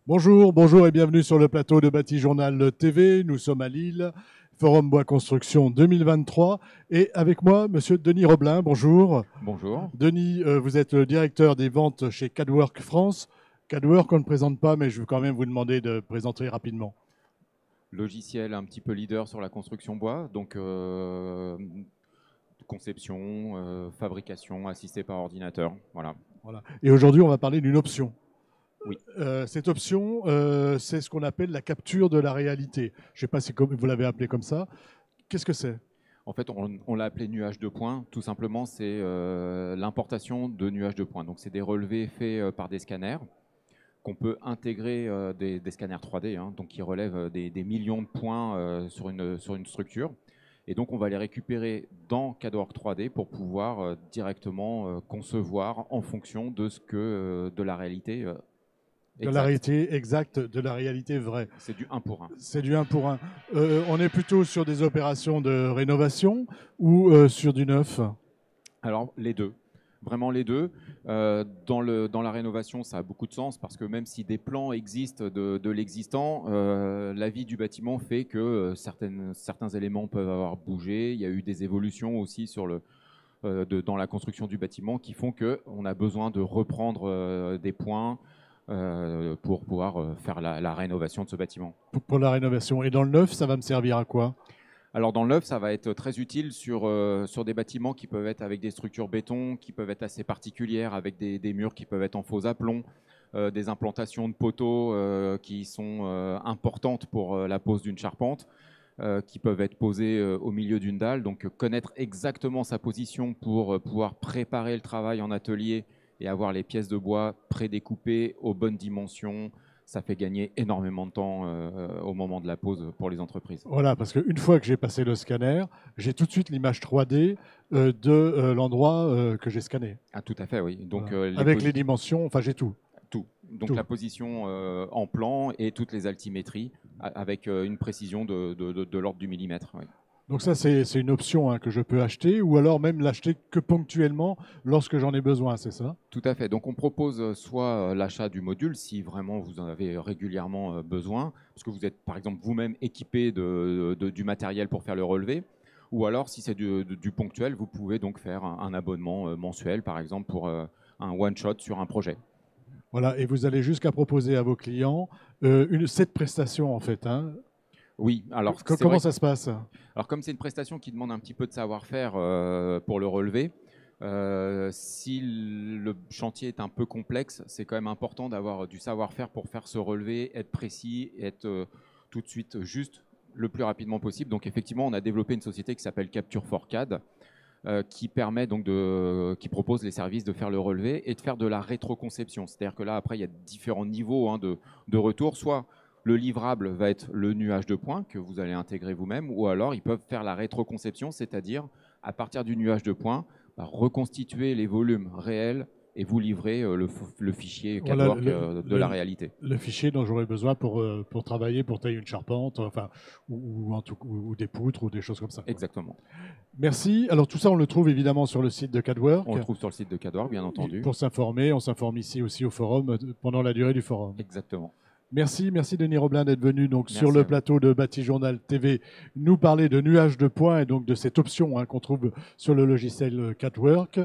Bonjour, bonjour et bienvenue sur le plateau de Bâti Journal TV. Nous sommes à Lille, Forum Bois Construction 2023. Et avec moi, monsieur Denis Roblin, bonjour. Bonjour. Denis, vous êtes le directeur des ventes chez CADWORK France. CADWORK, on ne présente pas, mais je veux quand même vous demander de présenter rapidement. Logiciel un petit peu leader sur la construction bois, donc conception, fabrication assistée par ordinateur. Voilà. Voilà. Et aujourd'hui, on va parler d'une option. Oui. Cette option, c'est ce qu'on appelle la capture de la réalité. Je ne sais pas si vous l'avez appelé comme ça. Qu'est-ce que c'est? En fait, on l'a appelé nuage de points. Tout simplement, c'est l'importation de nuages de points. Donc, c'est des relevés faits par des scanners qu'on peut intégrer des scanners 3D, hein, donc qui relèvent des millions de points sur une structure. Et donc, on va les récupérer dans CADWORK 3D pour pouvoir directement concevoir en fonction de ce que de la réalité de la réalité exacte, de la réalité vraie. C'est du 1 pour 1. C'est du 1 pour 1. On est plutôt sur des opérations de rénovation ou sur du neuf? Alors, les deux. Vraiment les deux. Dans la rénovation, ça a beaucoup de sens parce que même si des plans existent de l'existant, la vie du bâtiment fait que certains éléments peuvent avoir bougé. Il y a eu des évolutions aussi dans la construction du bâtiment qui font qu'on a besoin de reprendre des points pour pouvoir faire la rénovation de ce bâtiment. Pour la rénovation. Et dans le neuf, ça va me servir à quoi? Alors dans le neuf, ça va être très utile sur des bâtiments qui peuvent être avec des structures béton, qui peuvent être assez particulières, avec des murs qui peuvent être en faux aplomb, des implantations de poteaux qui sont importantes pour la pose d'une charpente, qui peuvent être posées au milieu d'une dalle. Donc connaître exactement sa position pour pouvoir préparer le travail en atelier et avoir les pièces de bois prédécoupées aux bonnes dimensions, ça fait gagner énormément de temps au moment de la pose pour les entreprises. Voilà, parce qu'une fois que j'ai passé le scanner, j'ai tout de suite l'image 3D de l'endroit que j'ai scanné. Ah, tout à fait, oui. Donc, voilà. Avec les dimensions, enfin j'ai tout. Tout. Donc tout. La position en plan et toutes les altimétries avec une précision de l'ordre du millimètre. Oui. Donc ça, c'est une option que je peux acheter ou alors même l'acheter que ponctuellement lorsque j'en ai besoin, c'est ça? Tout à fait. Donc on propose soit l'achat du module si vraiment vous en avez régulièrement besoin, parce que vous êtes par exemple vous-même équipé du matériel pour faire le relevé, ou alors si c'est du ponctuel, vous pouvez donc faire un abonnement mensuel par exemple pour un one-shot sur un projet. Voilà, et vous allez jusqu'à proposer à vos clients cette prestation en fait. Hein. Oui, alors comment ça se passe? Alors comme c'est une prestation qui demande un petit peu de savoir-faire pour le relever, si le chantier est un peu complexe, c'est quand même important d'avoir du savoir-faire pour faire ce relevé, être précis, être tout de suite juste le plus rapidement possible. Donc effectivement, on a développé une société qui s'appelle Capture for CAD, qui permet donc qui propose les services de faire le relevé et de faire de la rétroconception. C'est-à-dire que là, après, il y a différents niveaux de retour. Soit le livrable va être le nuage de points que vous allez intégrer vous-même, ou alors ils peuvent faire la rétroconception, c'est-à-dire à partir du nuage de points, reconstituer les volumes réels et vous livrer le fichier CADWORK de la réalité. Le fichier dont j'aurais besoin pour travailler, pour tailler une charpente, enfin, ou des poutres ou des choses comme ça. Exactement. Merci. Alors tout ça, on le trouve évidemment sur le site de CADWORK. On le trouve sur le site de CADWORK, bien entendu. Pour s'informer, on s'informe ici aussi au forum pendant la durée du forum. Exactement. Merci Denis Roblin d'être venu donc sur le plateau de Bâti Journal TV nous parler de nuages de points et donc de cette option qu'on trouve sur le logiciel CADWORK.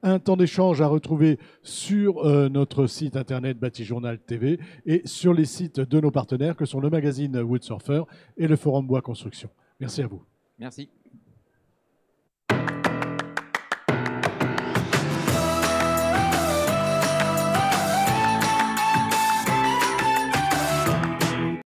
Un temps d'échange à retrouver sur notre site internet Bâti Journal TV et sur les sites de nos partenaires que sont le magazine Woodsurfer et le forum Bois Construction. Merci à vous. Merci.